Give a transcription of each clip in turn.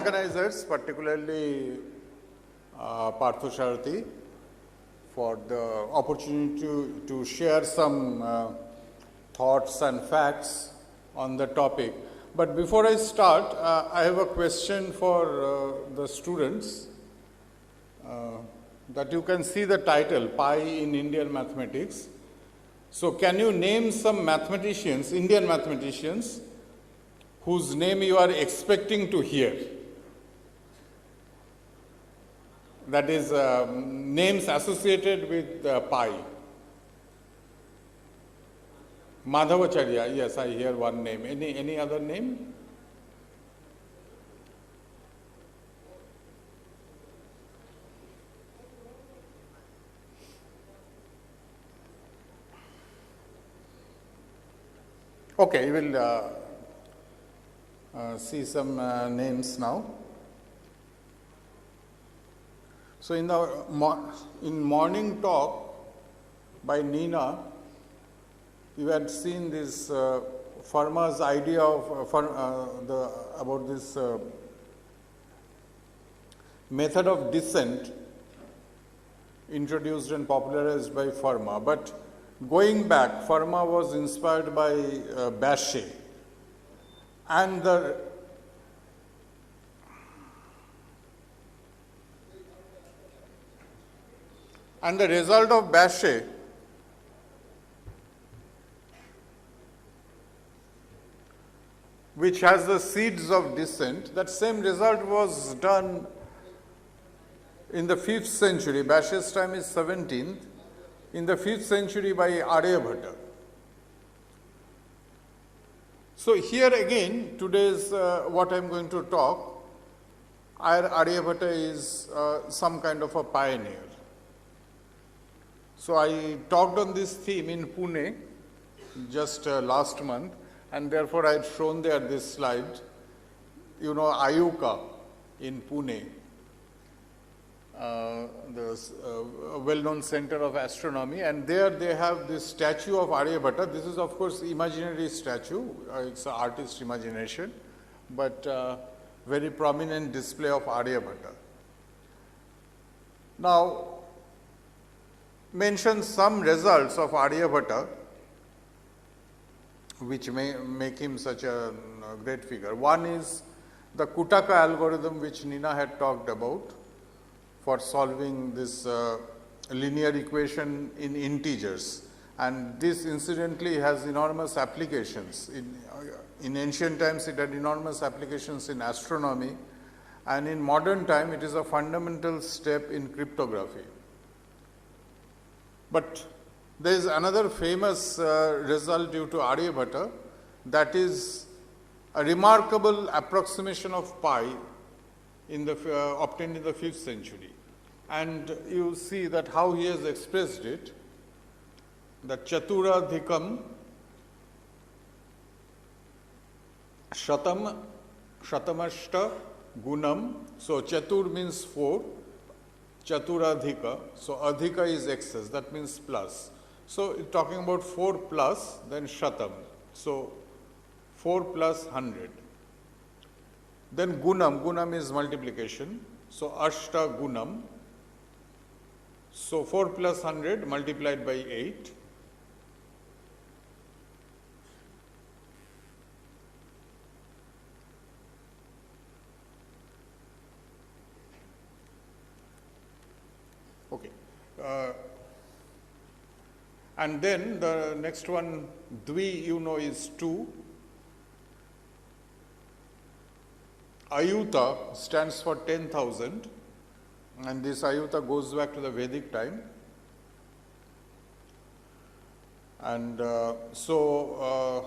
organizers, particularly Parthasarathi, for the opportunity to share some thoughts and facts on the topic. But before I start, I have a question for the students. That you can see the title, Pi in Indian Mathematics. So can you name some mathematicians, Indian mathematicians, whose name you are expecting to hear? That is, names associated with pi. Madhavacharya, yes, I hear one name. Any other name? Okay, we will see some names now. So in morning talk by Nina, you had seen this Fermat's idea of about this method of descent introduced and popularized by Fermat. But going back, Fermat was inspired by Bachet, and the result of Bachet which has the seeds of descent, that same result was done in the 5th century. Bachet's time is 17th. In the 5th century by Aryabhata. So here again, today's what I am going to talk, Aryabhata is some kind of a pioneer. So I talked on this theme in Pune just last month, and therefore I had shown there this slide. You know Ayuka in Pune, the well-known center of astronomy, and there they have this statue of Aryabhata. This is of course imaginary statue, it's an artist's imagination, but very prominent display of Aryabhata. Now, mention some results of Aryabhata which may make him such a great figure. One is the Kutaka algorithm, which Nina had talked about, for solving this linear equation in integers. And this incidentally has enormous applications. In ancient times it had enormous applications in astronomy, and in modern time it is a fundamental step in cryptography. But there is another famous result due to Aryabhata, that is a remarkable approximation of pi obtained in the 5th century. And you see that how he has expressed it, that Chaturadhikam Shatamashta Gunam. So Chatur means 4, Chaturadhika. So Adhika is excess, that means plus. So talking about 4 plus, then Shatam. So 4 plus 100. Then Gunam is multiplication. So Ashta Gunam. So 4 plus 100 multiplied by 8. Okay. And then the next one, Dvi, you know, is 2. Ayuta stands for 10,000, and this Ayuta goes back to the Vedic time. And oh,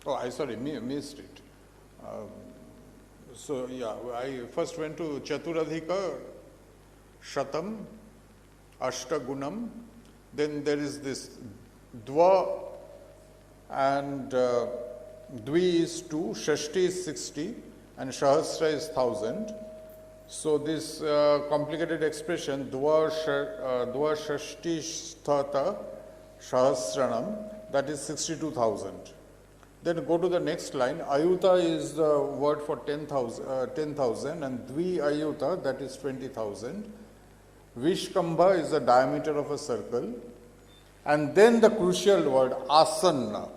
I missed it. So yeah, I first went to Chaturadhika, Shatam, Ashtagunam, then there is this Dva, and Dvi is 2, Shashti is 60, and Sahasra is 1000. So this complicated expression, Dva Shashti Sthata Sahasranam, that is 62,000. Then go to the next line. Ayuta is the word for 10,000 and Dvi Ayuta, that is 20,000. Vishkambha is the diameter of a circle. And then the crucial word Asanna.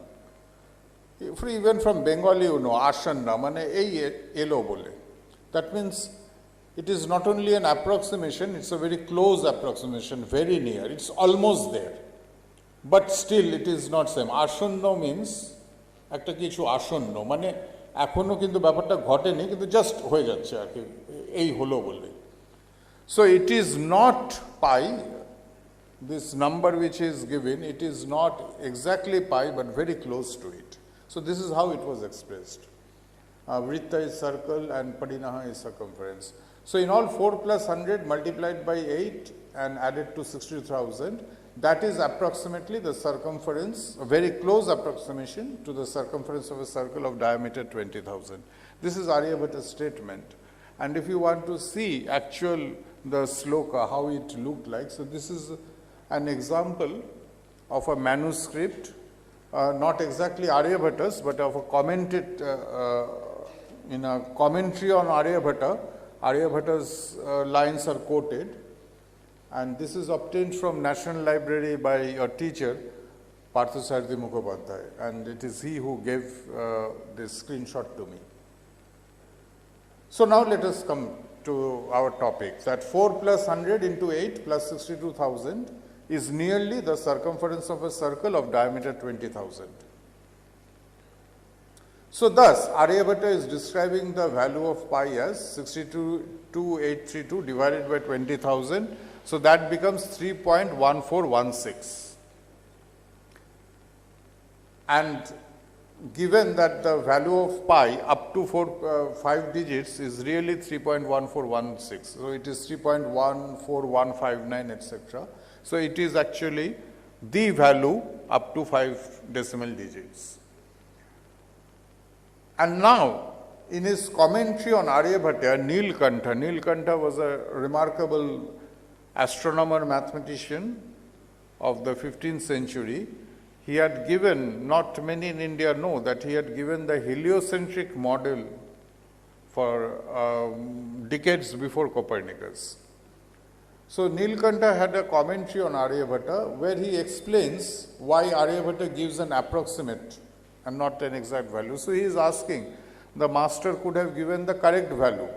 Even from Bengali you know, Asanna, mane ei elo bole. That means it is not only an approximation, it's a very close approximation, very near. It's almost there. But still it is not same. Asanna means একটা কিছু আসন্ন মানে এখনো কিন্তু ব্যাপারটা ঘটেনি কিন্তু just হয়ে যাচ্ছে আর কি এই হলো বলে so it is not pi this number which is given it is not exactly pi but very close to it so this is how it was expressed vritta is circle and padinaha is circumference so in all 4 plus 100 multiplied by 8 and added to 60,000 that is approximately the circumference, a very close approximation to the circumference of a circle of diameter 20,000. This is Aryabhata's statement. And if you want to see the sloka, how it looked like, so this is an example of a manuscript, not exactly Aryabhata's, but of a commented, in a commentary on Aryabhata, Aryabhata's lines are quoted. And this is obtained from National Library by a teacher, Parthasarathi Mukhopadhyay, and it is he who gave this screenshot to me. So now let us come to our topic, that 4 plus 100 into 8 plus 62,000 is nearly the circumference of a circle of diameter 20,000. So thus, Aryabhata is describing the value of pi as 62,832 divided by 20,000. So that becomes 3.1416. And given that the value of pi up to 5 digits is really 3.1416. So it is 3.14159, etc. So it is actually the value up to 5 decimal digits. And now, in his commentary on Aryabhata, Nilkantha was a remarkable astronomer, mathematician of the 15th century. He had given, not many in India know, that he had given the heliocentric model for decades before Copernicus. So Nilkantha had a commentary on Aryabhata where he explains why Aryabhata gives an approximate and not an exact value. So he is asking, the master could have given the correct value.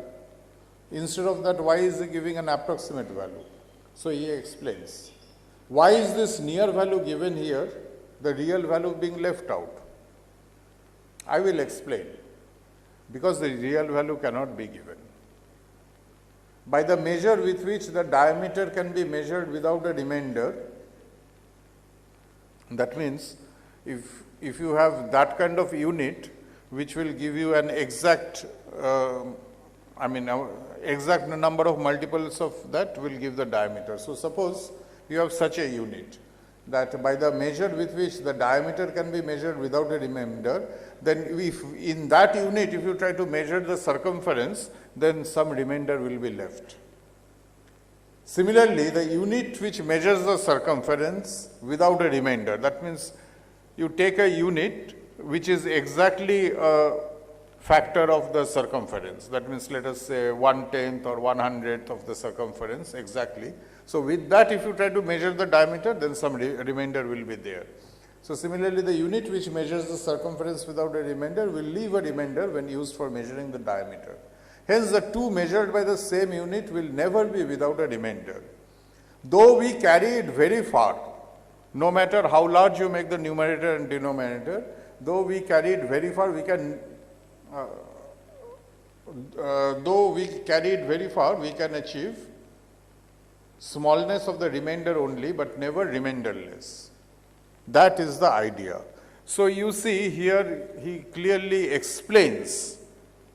Instead of that, why is he giving an approximate value? So he explains, why is this near value given here, the real value being left out? I will explain. Because the real value cannot be given. By the measure with which the diameter can be measured without a remainder, that means if you have that kind of unit which will give you an exact exact number of multiples of that will give the diameter. So suppose you have such a unit that by the measure with which the diameter can be measured without a remainder, then if in that unit if you try to measure the circumference, then some remainder will be left. Similarly, the unit which measures the circumference without a remainder, that means you take a unit which is exactly a factor of the circumference. That means let us say 1/10 or 1/100th of the circumference exactly. So with that if you try to measure the diameter, then some remainder will be there. So similarly, the unit which measures the circumference without a remainder will leave a remainder when used for measuring the diameter. Hence the two measured by the same unit will never be without a remainder. Though we carry it very far, no matter how large you make the numerator and denominator, though we carry it very far, we can achieve smallness of the remainder only, but never remainderless. That is the idea. So you see here he clearly explains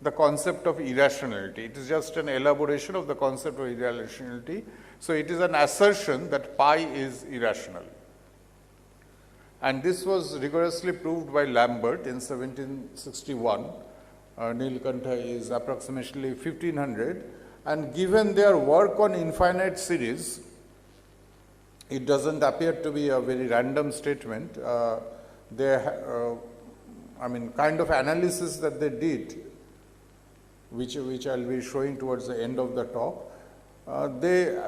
the concept of irrationality. It is just an elaboration of the concept of irrationality. So it is an assertion that pi is irrational. And this was rigorously proved by Lambert in 1761. Nilkantha is approximately 1500. And given their work on infinite series, it doesn't appear to be a very random statement. Kind of analysis that they did, which I'll be showing towards the end of the talk, they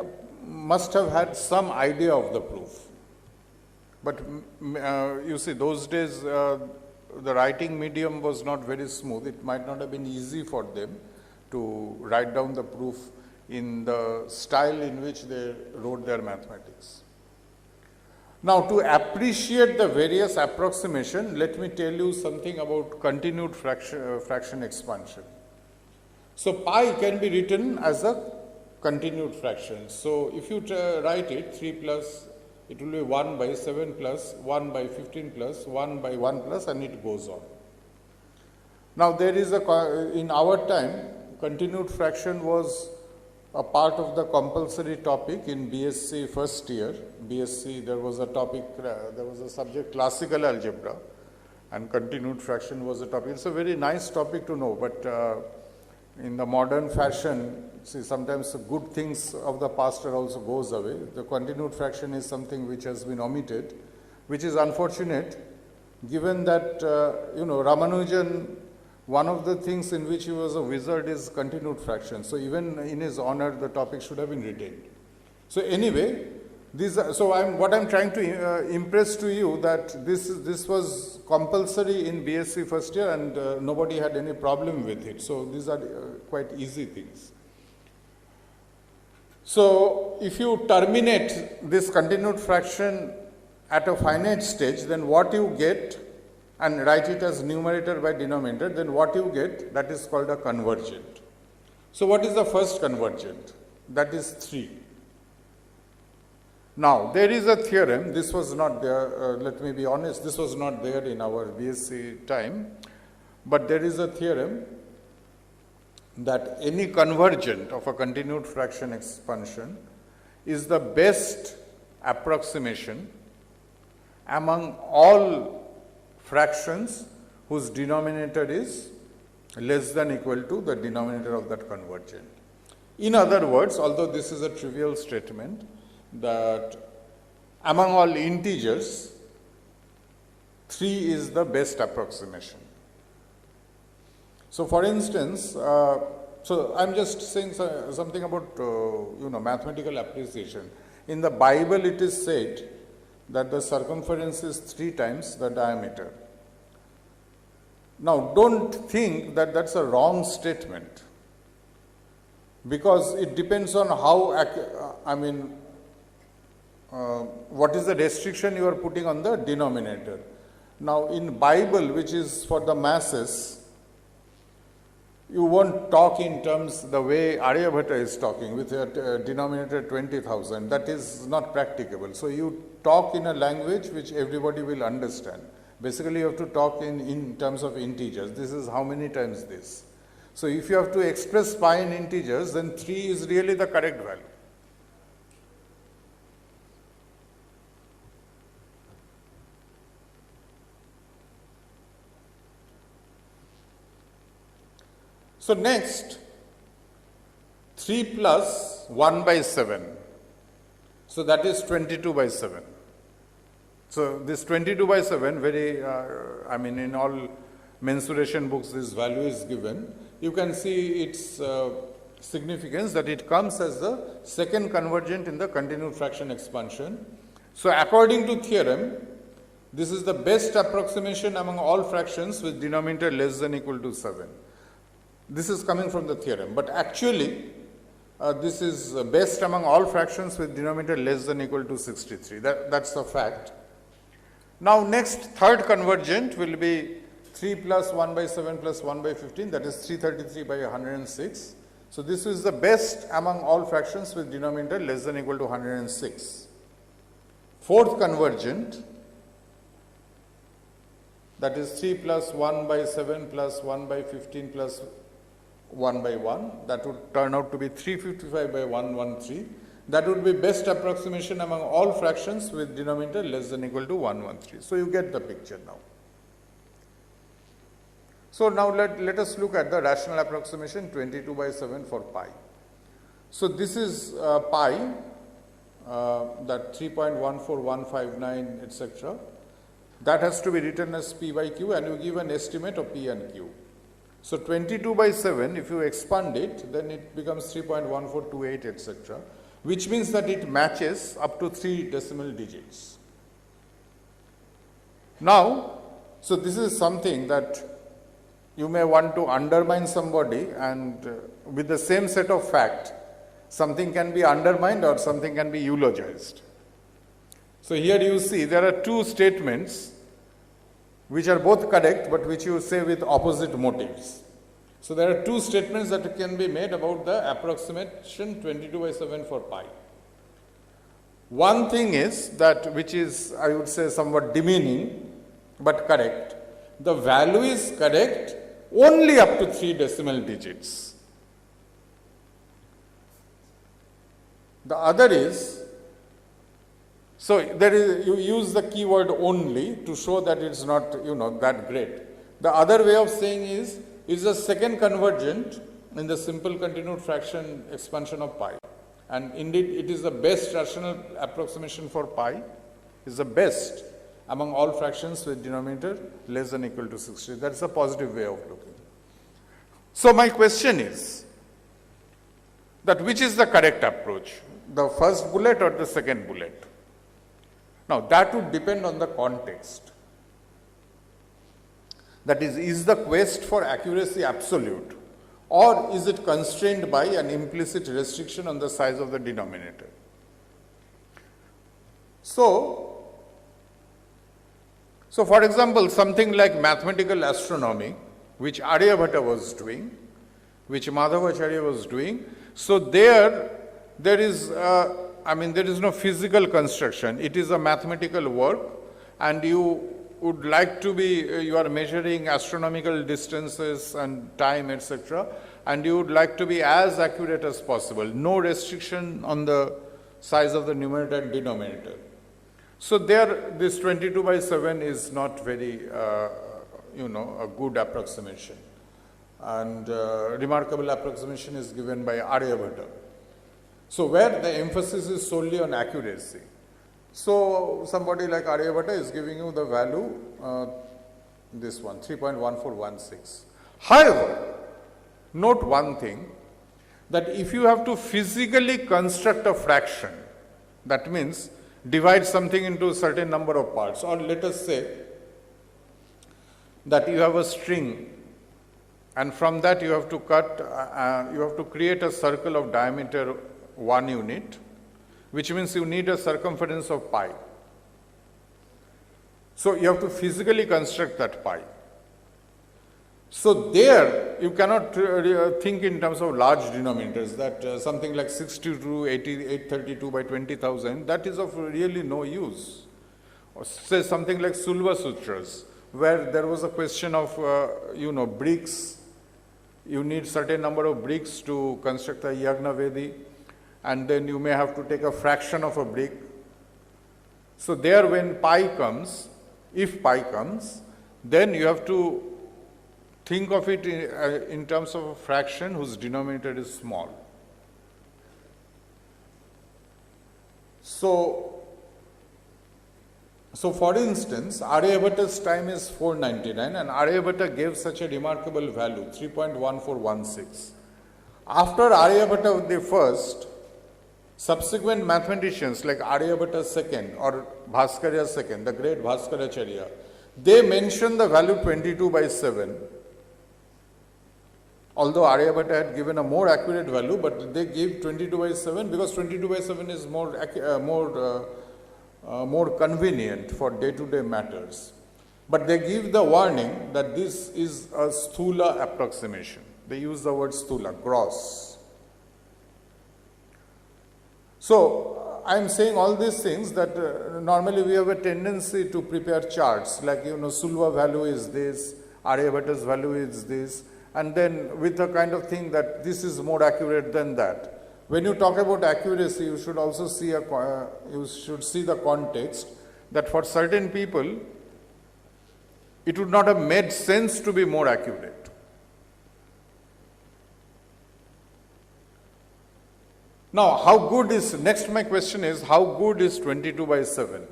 must have had some idea of the proof. But you see, those days the writing medium was not very smooth. It might not have been easy for them to write down the proof in the style in which they wrote their mathematics. Now, to appreciate the various approximation, let me tell you something about continued fraction expansion. So, pi can be written as a continued fraction. So, if you write it 3 plus, it will be 1 by 7 plus, 1 by 15 plus, 1 by 1 plus, and it goes on. Now, there is in our time, continued fraction was a part of the compulsory topic in BSc first year. BSc, there was a topic, there was a subject classical algebra, and continued fraction was a topic. It's a very nice topic to know, but in the modern fashion, see, sometimes the good things of the past also goes away. The continued fraction is something which has been omitted, which is unfortunate, given that, Ramanujan, one of the things in which he was a wizard is continued fraction. So, even in his honor, the topic should have been retained. So, anyway, what I'm trying to impress to you that this was compulsory in BSc first year, and nobody had any problem with it. So, these are quite easy things. So, if you terminate this continued fraction at a finite stage, then what you get, and write it as numerator by denominator, then what you get, that is called a convergent. So, what is the first convergent? That is 3. Now, there is a theorem, this was not there, let me be honest, this was not there in our BSc time, but there is a theorem that any convergent of a continued fraction expansion is the best approximation among all fractions whose denominator is less than equal to the denominator of that convergent. In other words, although this is a trivial statement, that among all integers, 3 is the best approximation. So, for instance, so I'm just saying something about mathematical appreciation. In the Bible, it is said that the circumference is 3 times the diameter. Now, don't think that that's a wrong statement, because it depends on how, what is the restriction you are putting on the denominator. Now, in Bible, which is for the masses, you won't talk in terms the way Aryabhata is talking with a denominator 20,000. That is not practicable. So, you talk in a language which everybody will understand. Basically, you have to talk in terms of integers. This is how many times this. So, if you have to express pi in integers, then 3 is really the correct value. So, next, 3 plus 1 by 7. So, that is 22 by 7. So, this 22 by 7 very, in all mensuration books this value is given. You can see its significance, that it comes as the second convergent in the continued fraction expansion. So, according to theorem, this is the best approximation among all fractions with denominator less than equal to 7. This is coming from the theorem, but actually this is best among all fractions with denominator less than equal to 63. That's the fact. Now, next third convergent will be 3 plus 1 by 7 plus 1 by 15, that is 333 by 106. So, this is the best among all fractions with denominator less than equal to 106. Fourth convergent, that is 3 plus 1 by 7 plus 1 by 15 plus 1 by 1, that would turn out to be 355 by 113. That would be best approximation among all fractions with denominator less than equal to 113. So, you get the picture now. So, now let us look at the rational approximation 22 by 7 for pi. So, this is pi, that 3.14159, etc. That has to be written as P by Q, and you give an estimate of P and Q. So 22 by 7, if you expand it, then it becomes 3.1428, etc., which means that it matches up to 3 decimal digits. Now, so this is something that you may want to undermine somebody, and with the same set of fact, something can be undermined or something can be eulogized. So here you see there are 2 statements which are both correct, but which you say with opposite motives. So there are 2 statements that can be made about the approximation 22 by 7 for pi. One thing is that, which is, I would say, somewhat demeaning but correct. The value is correct only up to 3 decimal digits. The other is, so there is, you use the keyword only to show that it's not, that great. The other way of saying is the second convergent in the simple continued fraction expansion of pi. And indeed, it is the best rational approximation for pi, is the best among all fractions with denominator less than or equal to 60. That's a positive way of looking. So my question is that which is the correct approach? The first bullet or the second bullet? Now that would depend on the context. That is the quest for accuracy absolute, or is it constrained by an implicit restriction on the size of the denominator? So for example, something like mathematical astronomy, which Aryabhata was doing, which Madhavacharya was doing, so there is no physical construction. It is a mathematical work, and you would like to be, you are measuring astronomical distances and time, etc., and you would like to be as accurate as possible. No restriction on the size of the numerator and denominator. So there, this 22 by 7 is not very, a good approximation. And remarkable approximation is given by Aryabhata. So where the emphasis is solely on accuracy. So somebody like Aryabhata is giving you the value, this one, 3.1416. However, note one thing, that if you have to physically construct a fraction, that means divide something into a certain number of parts, or let us say that you have a string, and from that you have to create a circle of diameter 1 unit, which means you need a circumference of pi. So you have to physically construct that pi. So there you cannot think in terms of large denominators, that something like 62, 832 by 20,000, that is of really no use. Or say something like Sulva Sutras, where there was a question of, bricks. You need certain number of bricks to construct a Yagna Vedi, and then you may have to take a fraction of a brick. So there when pi comes, if pi comes, then you have to think of it in terms of a fraction whose denominator is small. So for instance, Aryabhata's time is 499, and Aryabhata gave such a remarkable value, 3.1416. After Aryabhata the first, subsequent mathematicians like Aryabhata second or Bhaskarya second, the great Bhaskaracharya, they mention the value 22 by 7. Although Aryabhata had given a more accurate value, but they gave 22 by 7 because 22 by 7 is more convenient for day-to-day matters. But they give the warning that this is a sthula approximation. They use the word sthula, gross. So I am saying all these things that normally we have a tendency to prepare charts, like Sulva value is this, Aryabhata's value is this, and then with a kind of thing that this is more accurate than that. When you talk about accuracy, you should also see the context, that for certain people it would not have made sense to be more accurate. Now, how good is, next my question is, how good is 22 by 7?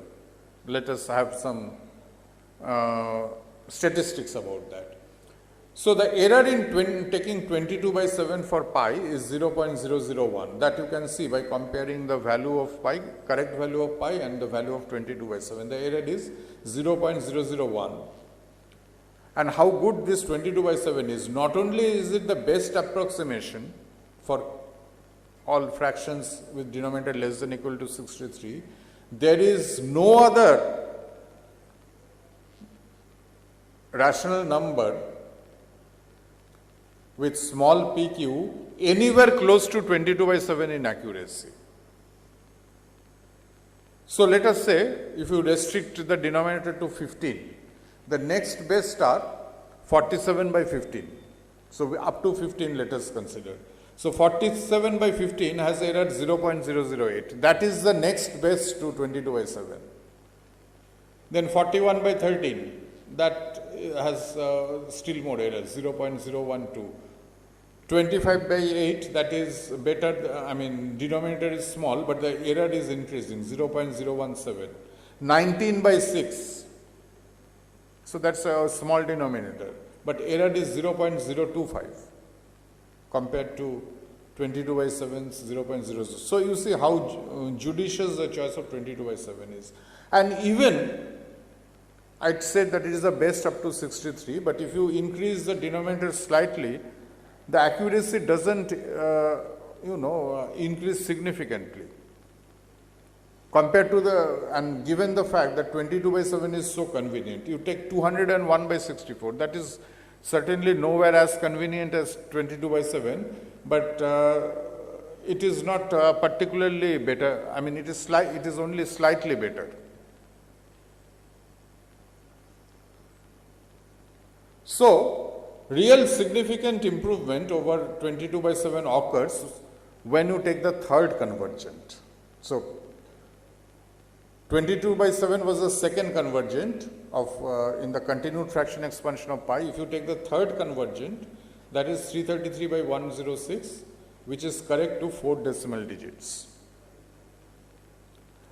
Let us have some statistics about that. So, the error in taking 22 by 7 for pi is 0.001. That you can see by comparing the value of pi, correct value of pi and the value of 22 by 7. The error is 0.001. And how good this 22 by 7 is, not only is it the best approximation for all fractions with denominator less than equal to 63, there is no other rational number with small pq anywhere close to 22 by 7 in accuracy. So, let us say if you restrict the denominator to 15, the next best are 47 by 15. So, up to 15 let us consider. So, 47 by 15 has error 0.008, that is the next best to 22 by 7. Then 41 by 13, that has still more errors, 0.012. 25 by 8, that is better, I mean denominator is small, but the error is increasing, 0.017. 19 by 6, so that is a small denominator, but error is 0.025 compared to 22 by 7's 0.00. So, you see how judicious the choice of 22 by 7 is. And even I would say that it is the best up to 63, but if you increase the denominator slightly, the accuracy does not increase significantly compared to the, and given the fact that 22 by 7 is so convenient. You take 201 by 64, that is certainly nowhere as convenient as 22 by 7, but it is not particularly better, I mean it is only slightly better. So, real significant improvement over 22 by 7 occurs when you take the third convergent. So, 22 by 7 was the second convergent of in the continued fraction expansion of pi. If you take the third convergent, that is 333 by 106, which is correct to 4 decimal digits.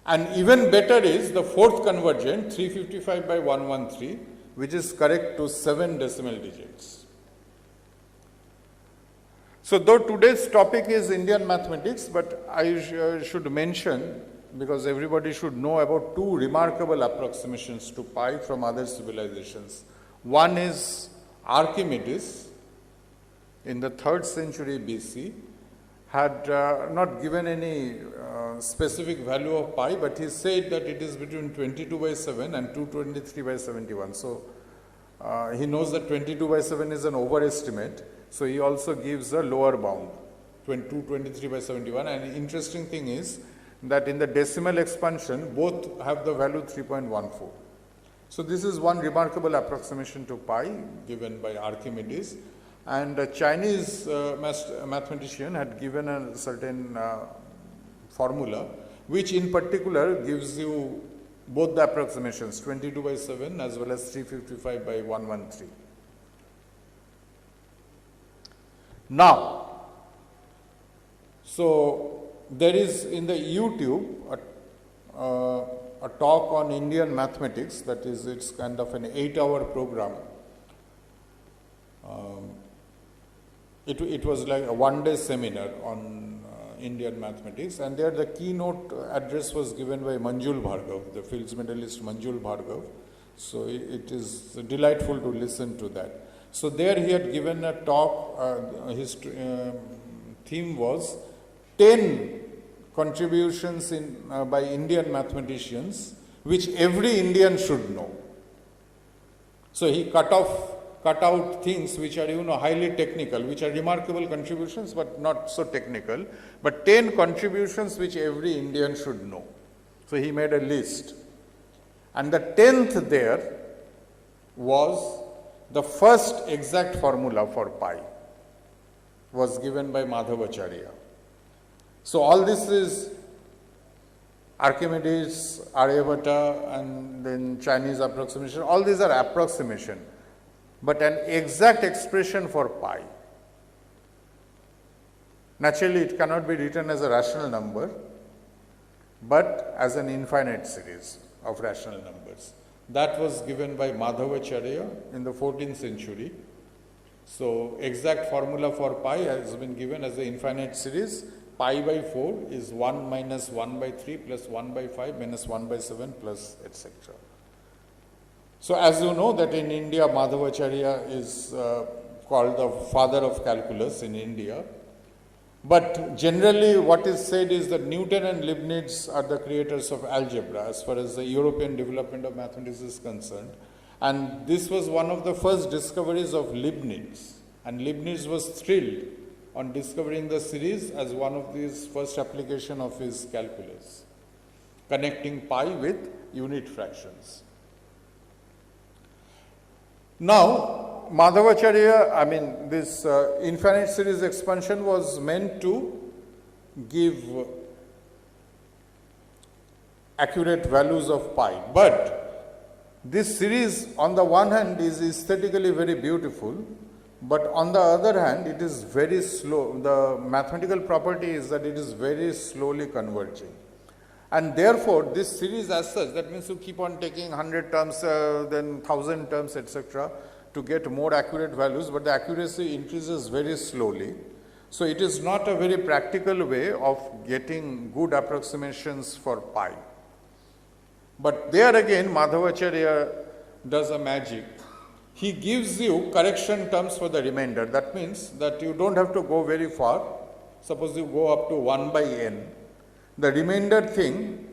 And even better is the fourth convergent, 355 by 113, which is correct to 7 decimal digits. So, though today's topic is Indian mathematics, but I should mention, because everybody should know about two remarkable approximations to pi from other civilizations. One is Archimedes in the 3rd century BC had not given any specific value of pi, but he said that it is between 22 by 7 and 223 by 71. So, he knows that 22 by 7 is an overestimate. So, he also gives a lower bound, 223 by 71, and interesting thing is that in the decimal expansion, both have the value 3.14. So, this is one remarkable approximation to pi given by Archimedes, and a Chinese mathematician had given a certain formula, which in particular gives you both the approximations 22 by 7 as well as 355 by 113. Now, so there is in the YouTube a talk on Indian mathematics, that is, it's kind of an 8-hour program. It was like a one-day seminar on Indian mathematics, and there the keynote address was given by Manjul Bhargav, the Fields medalist Manjul Bhargav. So it is delightful to listen to that. So there he had given a talk, his theme was 10 contributions by Indian mathematicians which every Indian should know. So he cut out things which are highly technical, which are remarkable contributions but not so technical, but 10 contributions which every Indian should know. So he made a list, and the 10th there was the first exact formula for pi was given by Madhavacharya. So all this is Archimedes, Aryabhata, and then Chinese approximation, all these are approximation, but an exact expression for pi. Naturally, it cannot be written as a rational number, but as an infinite series of rational numbers. That was given by Madhavacharya in the 14th century. So, exact formula for pi has been given as an infinite series. Pi by 4 is 1 minus 1 by 3 plus 1 by 5 minus 1 by 7 plus etc. So, as you know that in India, Madhavacharya is called the father of calculus in India. But generally what is said is that Newton and Leibniz are the creators of algebra as far as the European development of mathematics is concerned. And this was one of the first discoveries of Leibniz. And Leibniz was thrilled on discovering the series as one of these first application of his calculus, connecting pi with unit fractions. Now, Madhavacharya, this infinite series expansion was meant to give accurate values of pi. But this series on the one hand is aesthetically very beautiful, but on the other hand it is very slow. The mathematical property is that it is very slowly converging. And therefore, this series as such, that means you keep on taking 100 terms, then 1000 terms, etc. to get more accurate values, but the accuracy increases very slowly. So, it is not a very practical way of getting good approximations for pi. But there again, Madhavacharya does a magic. He gives you correction terms for the remainder. That means that you don't have to go very far. Suppose you go up to 1 by n. The remainder thing,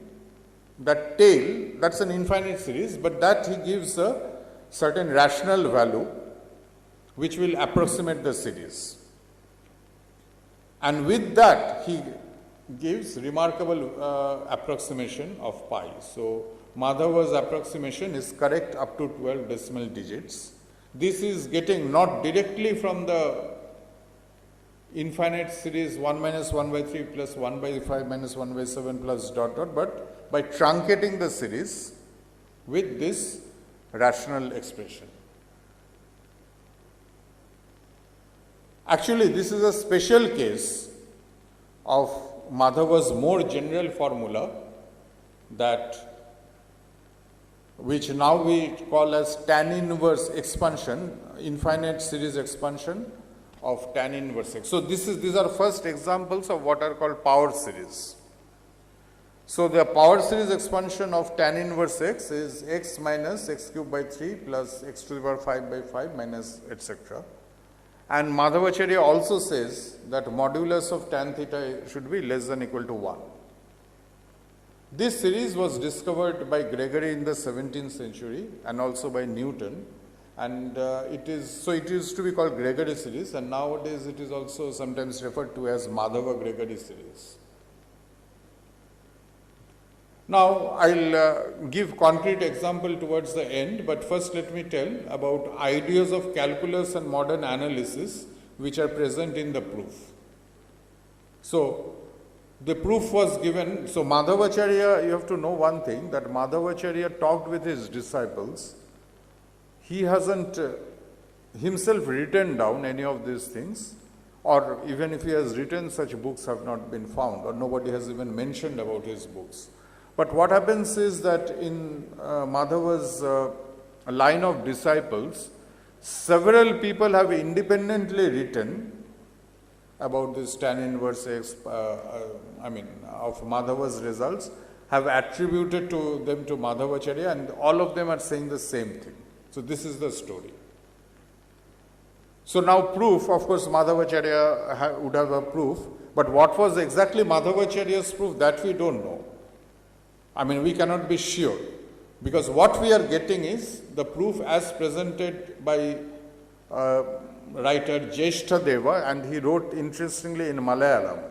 that tail, that's an infinite series, but that he gives a certain rational value which will approximate the series. And with that, he gives remarkable approximation of pi. So, Madhava's approximation is correct up to 12 decimal digits. This is getting not directly from the infinite series 1 minus 1 by 3 plus 1 by 5 minus 1 by 7 plus dot dot, but by truncating the series with this rational expression. Actually, this is a special case of Madhava's more general formula that which now we call as tan inverse expansion, infinite series expansion of tan inverse x. So, these are first examples of what are called power series. So, the power series expansion of tan inverse x is x minus x cube by 3 plus x to the power 5 by 5 minus etc. And Madhavacharya also says that modulus of tan theta should be less than or equal to 1. This series was discovered by Gregory in the 17th century and also by Newton, and it used to be called Gregory series, and nowadays it is also sometimes referred to as Madhava-Gregory series. Now, I'll give concrete example towards the end, but first let me tell about ideas of calculus and modern analysis which are present in the proof. So, the proof was given. So, Madhavacharya, you have to know one thing, that Madhavacharya talked with his disciples. He hasn't himself written down any of these things, or even if he has written, such books have not been found, or nobody has even mentioned about his books. But what happens is that in Madhava's line of disciples, several people have independently written about this tan inverse x, of Madhava's results, have attributed to them to Madhavacharya, and all of them are saying the same thing. So, this is the story. So, now proof, of course, Madhavacharya would have a proof, but what was exactly Madhavacharya's proof, that we don't know. We cannot be sure, because what we are getting is the proof as presented by writer Jeshtadeva, and he wrote interestingly in Malayalam.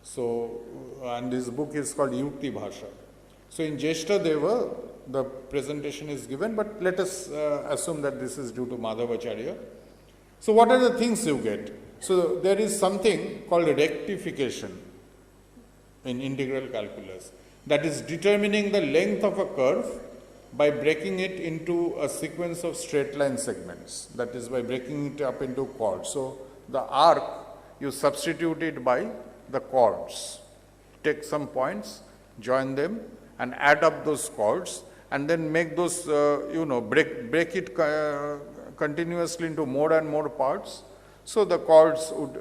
So, and his book is called Yukti Bhasha. So, in Jeshtadeva, the presentation is given, but let us assume that this is due to Madhavacharya. So, what are the things you get? So, there is something called rectification in integral calculus, that is determining the length of a curve by breaking it into a sequence of straight line segments, that is by breaking it up into chords. So, the arc you substitute it by the chords. Take some points, join them and add up those chords and then make those, break it continuously into more and more parts. So the chords would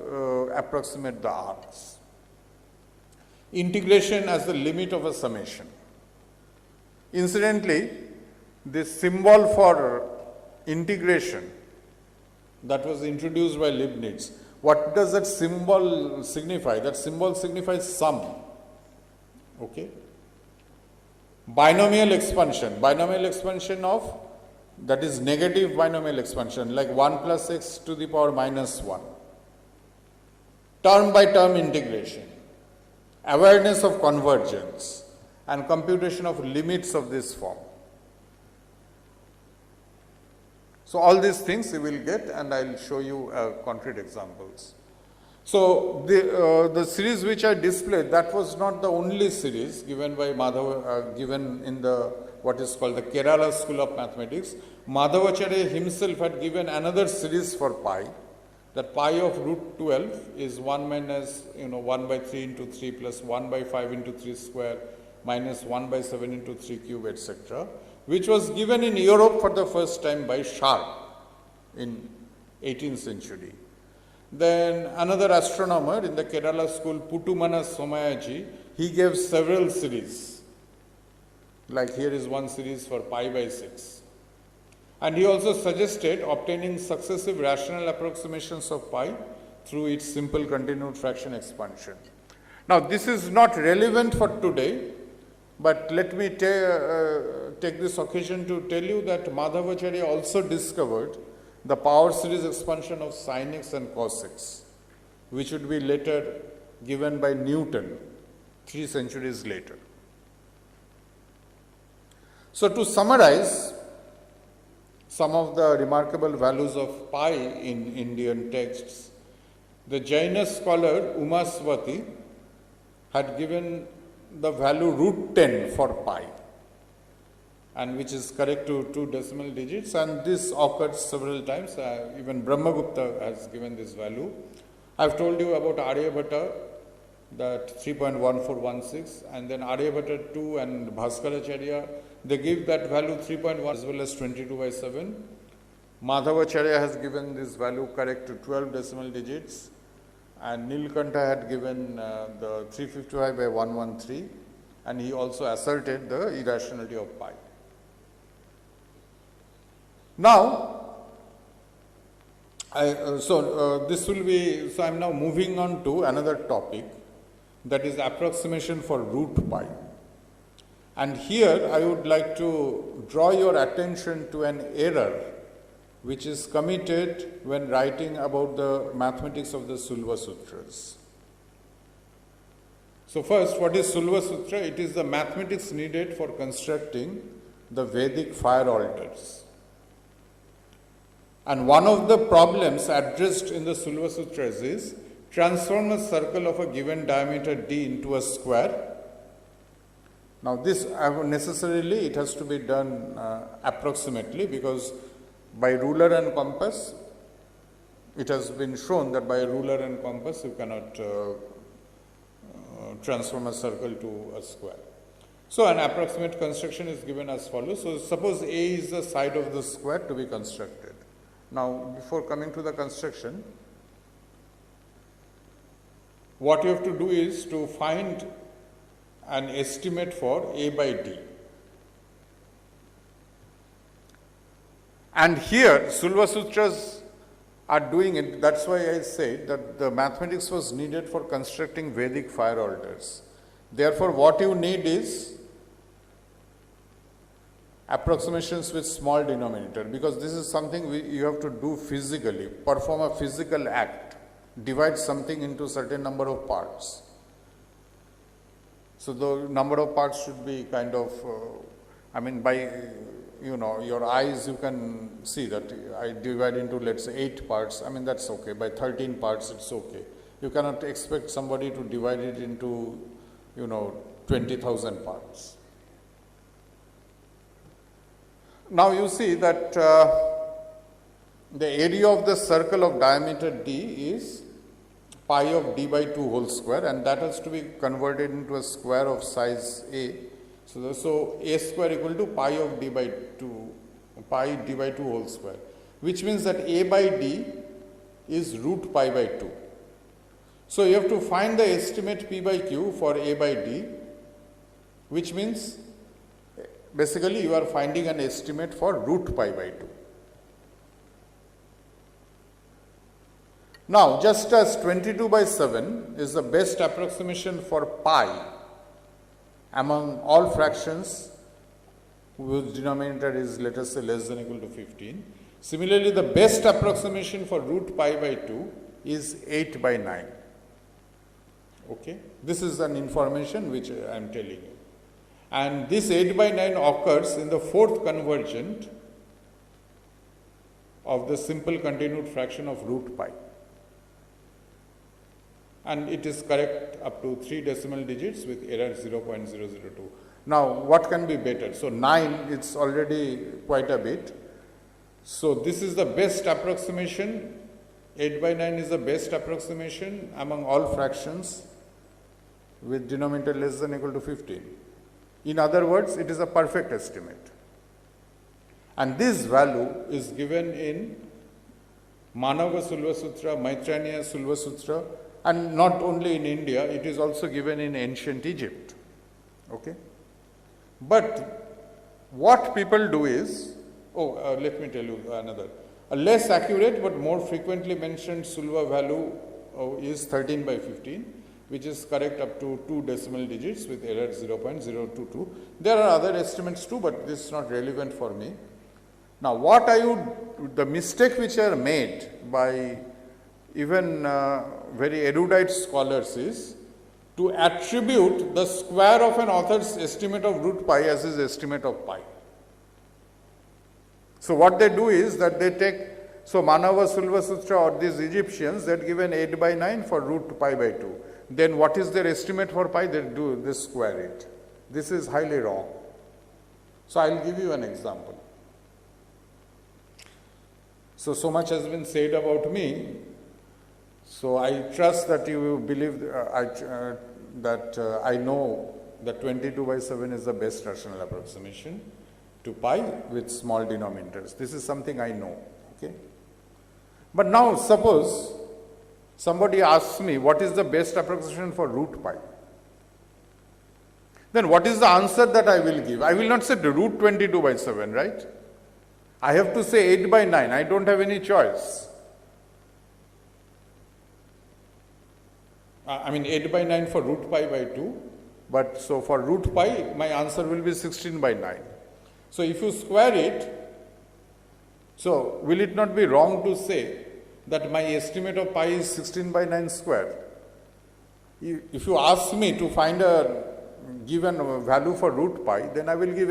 approximate the arcs. Integration as the limit of a summation. Incidentally, this symbol for integration that was introduced by Leibniz, what does that symbol signify? That symbol signifies sum. Okay? Binomial expansion of, that is negative binomial expansion, like 1 plus x to the power minus 1. Term by term integration, awareness of convergence, and computation of limits of this form. So all these things you will get, and I will show you concrete examples. So the series which I displayed, that was not the only series given by Madhava, given in the what is called the Kerala School of Mathematics. Madhavacharya himself had given another series for pi. That pi of root 12 is 1 minus 1 by 3 into 3 plus 1 by 5 into 3 square minus 1 by 7 into 3 cube, etc., which was given in Europe for the first time by Sharp in 18th century. Then another astronomer in the Kerala school, Puttumana Somayaji, he gave several series. Like here is one series for pi by 6. And he also suggested obtaining successive rational approximations of pi through its simple continued fraction expansion. Now this is not relevant for today, but let me take this occasion to tell you that Madhavacharya also discovered the power series expansion of sin x and cos x, which would be later given by Newton 3 centuries later. So to summarize some of the remarkable values of pi in Indian texts, the Jaina scholar Umaswati had given the value root 10 for pi, and which is correct to 2 decimal digits, and this occurs several times. Even Brahmagupta has given this value. I have told you about Aryabhatta, that 3.1416, and then Aryabhatta 2 and Bhaskaracharya, they give that value 3.1 as well as 22 by 7. Madhavacharya has given this value correct to 12 decimal digits, and Nilkantha had given the 355 by 113, and he also asserted the irrationality of pi. Now, this will be, so I am now moving on to another topic, that is approximation for root pi. And here I would like to draw your attention to an error which is committed when writing about the mathematics of the Sulva Sutras. So first, what is Sulva Sutra? It is the mathematics needed for constructing the Vedic fire altars. And one of the problems addressed in the Sulva Sutras is transform a circle of a given diameter d into a square. Now this necessarily it has to be done approximately, because by ruler and compass, it has been shown that by ruler and compass you cannot transform a circle to a square. So an approximate construction is given as follows. So suppose A is the side of the square to be constructed. Now before coming to the construction, what you have to do is to find an estimate for A by D. And here Sulva Sutras are doing it. That's why I said that the mathematics was needed for constructing Vedic fire altars. Therefore, what you need is approximations with small denominator, because this is something you have to do physically, perform a physical act, divide something into certain number of parts. So the number of parts should be kind of, by your eyes you can see that I divide into, let's say, 8 parts. That's okay. By 13 parts it's okay. You cannot expect somebody to divide it into 20,000 parts. Now you see that the area of the circle of diameter d is pi of d by 2 whole square, and that has to be converted into a square of size a. So a square equal to pi of d by 2, pi d by 2 whole square, which means that a by d is root pi by 2. So you have to find the estimate p by q for a by d, which means basically you are finding an estimate for root pi by 2. Now, just as 22 by 7 is the best approximation for pi among all fractions whose denominator is, let us say, less than or equal to 15, similarly the best approximation for root pi by 2 is 8 by 9. Okay? This is an information which I am telling you. And this 8 by 9 occurs in the fourth convergent of the simple continued fraction of root pi. And it is correct up to 3 decimal digits with error 0.002. Now, what can be better? So, 9, it's already quite a bit. So, this is the best approximation. 8 by 9 is the best approximation among all fractions with denominator less than or equal to 15. In other words, it is a perfect estimate. And this value is given in Manava Sulva Sutra, Maitraniya Sulva Sutra, and not only in India, it is also given in ancient Egypt. Okay? But what people do is, let me tell you another. A less accurate but more frequently mentioned Sulva value is 13 by 15, which is correct up to 2 decimal digits with error 0.022. There are other estimates too, but this is not relevant for me. Now, the mistake which are made by even very erudite scholars is to attribute the square of an author's estimate of root pi as his estimate of pi. So, what they do is that they take, so Manava Sulva Sutra or these Egyptians, they had given 8 by 9 for root pi by 2. Then what is their estimate for pi? They square it. This is highly wrong. So, I will give you an example. So much has been said about me. So, I trust that you believe that I know that 22 by 7 is the best rational approximation to pi with small denominators. This is something I know. Okay? But now, suppose somebody asks me what is the best approximation for root pi. Then what is the answer that I will give? I will not say the root 22 by 7, right? I have to say 8 by 9. I don't have any choice. I mean 8 by 9 for root pi by 2, but so for root pi, my answer will be 16 by 9. So if you square it, so will it not be wrong to say that my estimate of pi is 16 by 9 square? If you ask me to find a given value for root pi, then I will give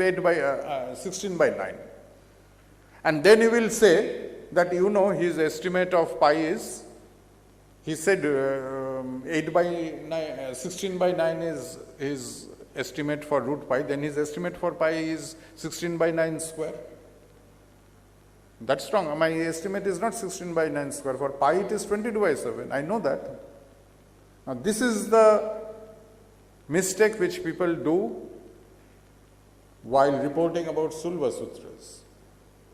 16 by 9. And then you will say that his estimate of pi is, he said 16 by 9 is his estimate for root pi, then his estimate for pi is 16 by 9 square. That's wrong. My estimate is not 16 by 9 square. For pi it is 22 by 7. I know that. Now this is the mistake which people do while reporting about Sulva Sutras.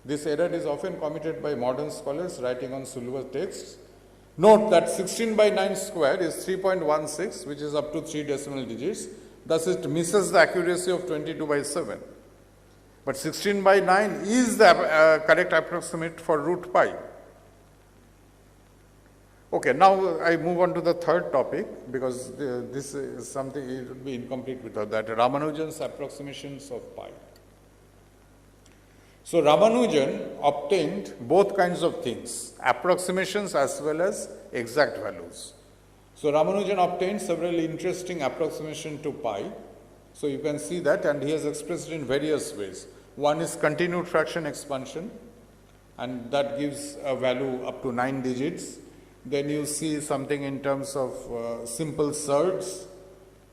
This error is often committed by modern scholars writing on Sulva texts. Note that 16 by 9 square is 3.16, which is up to 3 decimal digits. Thus, it misses the accuracy of 22 by 7. But 16 by 9 is the correct approximate for root pi. Okay, now I move on to the third topic, because this is something, it would be incomplete without that. Ramanujan's approximations of pi. So Ramanujan obtained both kinds of things, approximations as well as exact values. So Ramanujan obtained several interesting approximations to pi. So you can see that, and he has expressed it in various ways. One is continued fraction expansion, and that gives a value up to 9 digits. Then you see something in terms of simple surds,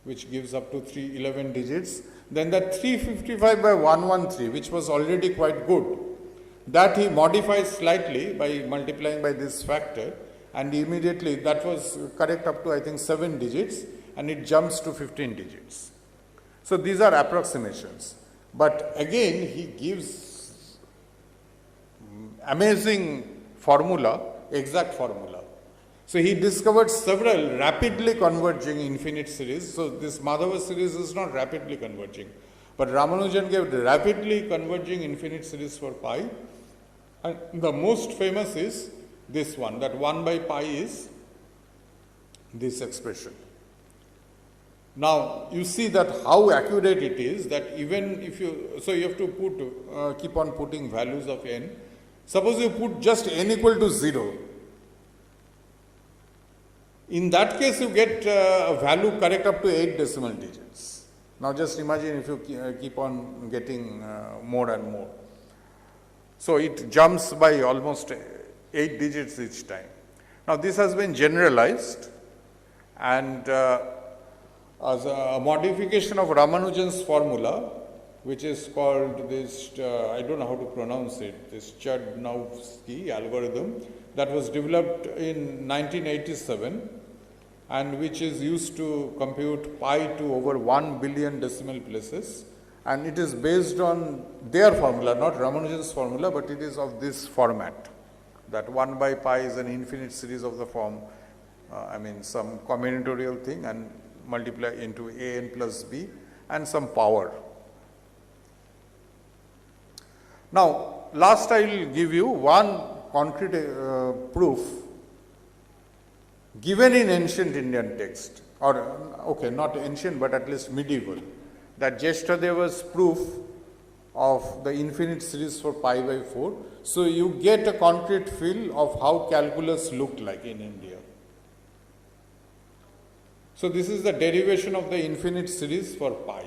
which gives up to 11 digits. Then that 355 by 113, which was already quite good, that he modifies slightly by multiplying by this factor, and immediately that was correct up to I think 7 digits, and it jumps to 15 digits. So these are approximations. But again, he gives amazing formula, exact formula. So he discovered several rapidly converging infinite series. So this Madhava series is not rapidly converging, but Ramanujan gave rapidly converging infinite series for pi. And the most famous is this one, that 1 by pi is this expression. Now you see that how accurate it is, that even if you, so you have to put, keep on putting values of n. Suppose you put just n equal to 0. In that case, you get a value correct up to 8 decimal digits. Now just imagine if you keep on getting more and more. So it jumps by almost 8 digits each time. Now this has been generalized, and as a modification of Ramanujan's formula, which is called this, I don't know how to pronounce it, this Chudnovsky algorithm, that was developed in 1987, and which is used to compute pi to over 1 billion decimal places. And it is based on their formula, not Ramanujan's formula, but it is of this format, that 1 by pi is an infinite series of the form, some combinatorial thing, and multiply into a n plus b and some power. Now, last I will give you one concrete proof given in ancient Indian text, or okay, not ancient but at least medieval, that Jeshtadeva's proof of the infinite series for pi by 4. So you get a concrete feel of how calculus looked like in India. So this is the derivation of the infinite series for pi.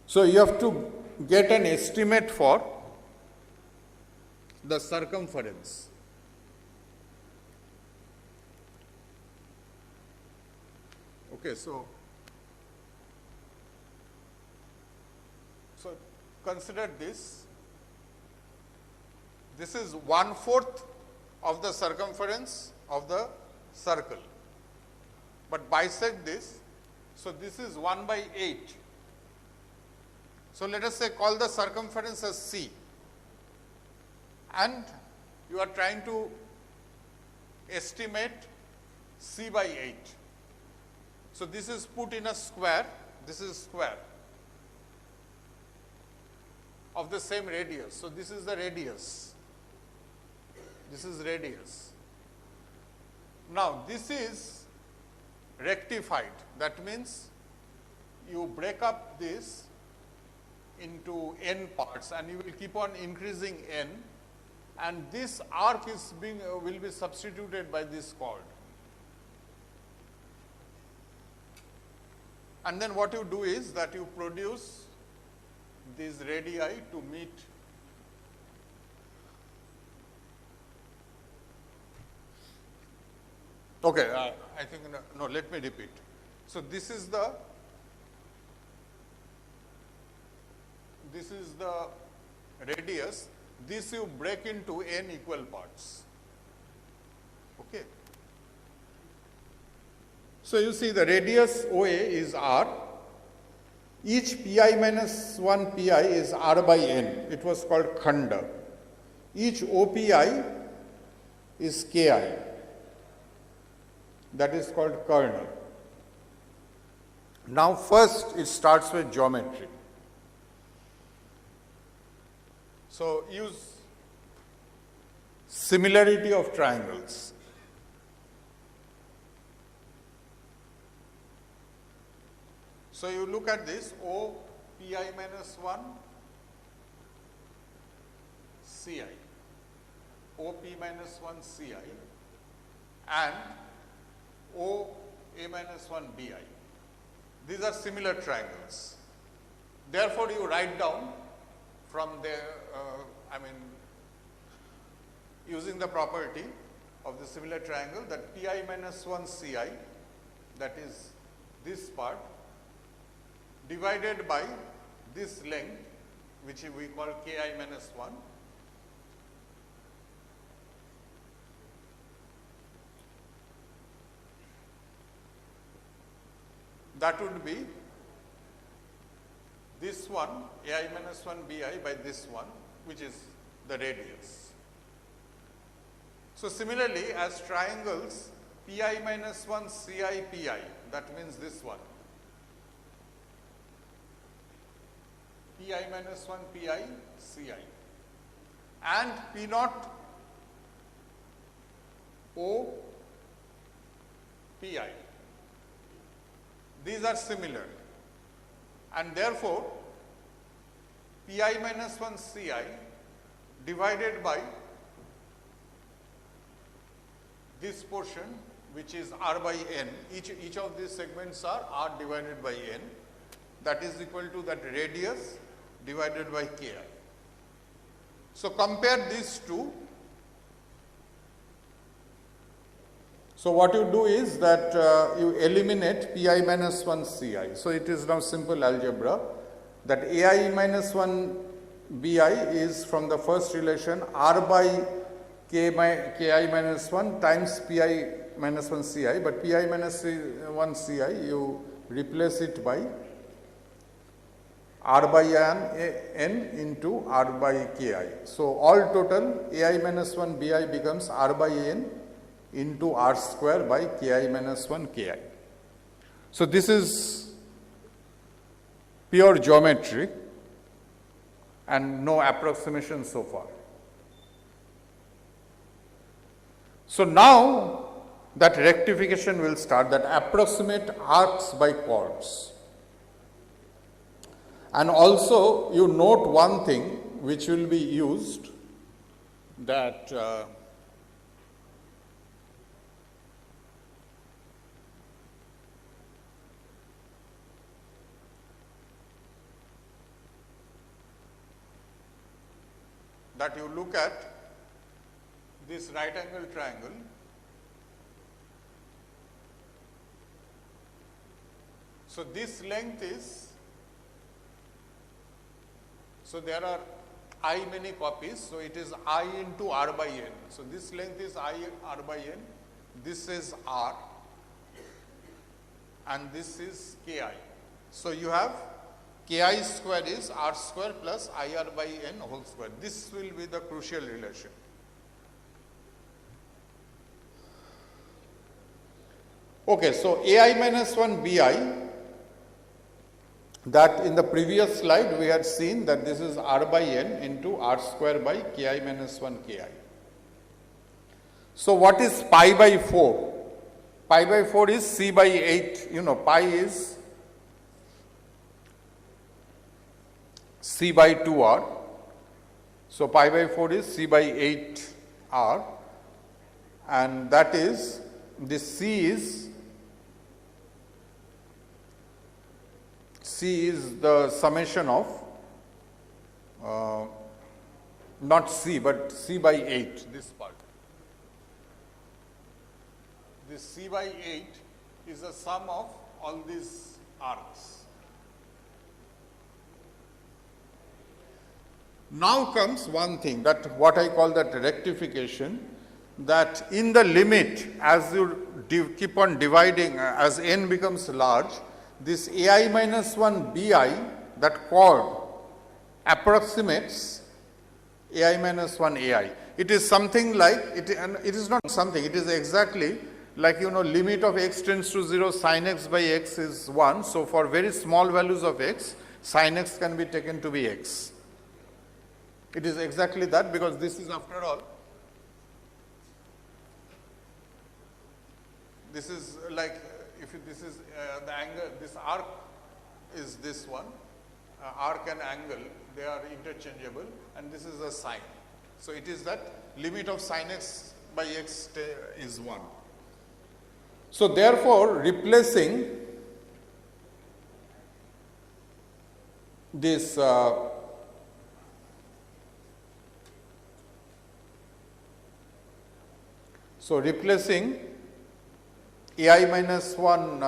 So you have to get an estimate for the circumference. Okay, so consider this. This is 1/4 of the circumference of the circle. But bisect this, so this is 1 by 8. So let us say call the circumference as C, and you are trying to estimate C by 8. So this is put in a square, this is square of the same radius. So this is the radius, this is radius. Now this is rectified, that means you break up this into n parts, and you will keep on increasing n, and this arc is will be substituted by this chord. And then what you do is that you produce these radii to meet okay, I think no, let me repeat. So this is the radius, this you break into n equal parts. Okay. So you see the radius OA is r, each pi minus 1 pi is r by n, it was called khanda. Each OPI is ki, that is called kernel. Now first it starts with geometry. So use similarity of triangles. So you look at this O pi minus 1 Ci, O p minus 1 Ci, and O a minus 1 Bi. These are similar triangles. Therefore, you write down from there, using the property of the similar triangle, that pi minus 1 Ci, that is this part, divided by this length, which we call ki minus 1, that would be this one ai minus 1 bi by this one, which is the radius. So, similarly, as triangles pi minus 1 ci pi, that means this one, pi minus 1 pi ci, and p naught o pi. These are similar, and therefore, pi minus 1 ci divided by this portion, which is r by n. Each of these segments are r divided by n, that is equal to that radius divided by ki. So, compare these two. So, what you do is that you eliminate pi minus 1 ci. So, it is now simple algebra that ai minus 1 bi is from the first relation r by ki minus 1 times pi minus 1 ci, but pi minus 1 ci you replace it by r by n into r by ki. So, all total ai minus 1 bi becomes r by n into r square by ki minus 1 ki. So, this is pure geometry and no approximation so far. So, now that rectification will start, that approximate arcs by chords. And also you note one thing which will be used, that that you look at this right angle triangle. So, this length is, so there are I many copies, so it is I into r by n. So, this length is I r by n, this is r and this is ki. So, you have ki square is r square plus I r by n whole square. This will be the crucial relation. Okay, so ai minus 1 bi, that in the previous slide we had seen that this is r by n into r square by ki minus 1 ki. So, what is pi by 4? Pi by 4 is c by 8, you know, pi is c by 2r. So, pi by 4 is c by 8r, and that is, this c is the summation of not c but c by 8, this part. This c by 8 is the sum of all these arcs. Now comes one thing, that what I call that rectification, that in the limit, as you keep on dividing, as n becomes large, this ai minus 1 bi, that chord approximates ai minus 1 ai. It is something like, it is not something, it is exactly like, you know, limit of x tends to 0, sin x by x is 1. So, for very small values of x, sin x can be taken to be x. It is exactly that, because this is, after all, this is like, if this is the angle, this arc is this one, arc and angle, they are interchangeable, and this is a sine. So, it is that limit of sin x by x is 1. So, therefore, replacing this so, replacing ai minus 1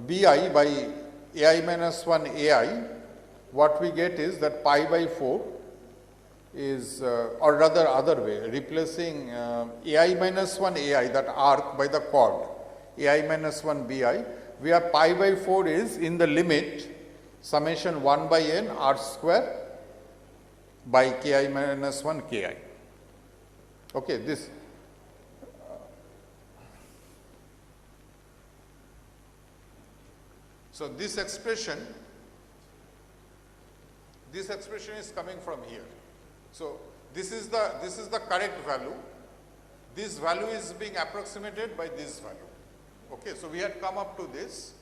bi by ai minus 1 ai, what we get is that pi by 4 is, or rather other way, replacing ai minus 1 ai, that arc, by the chord ai minus 1 bi. We have pi by 4 is in the limit summation 1 by n r square by ki minus 1 ki. Okay, this. So, this expression is coming from here. So, this is the correct value. This value is being approximated by this value. Okay, so we had come up to this,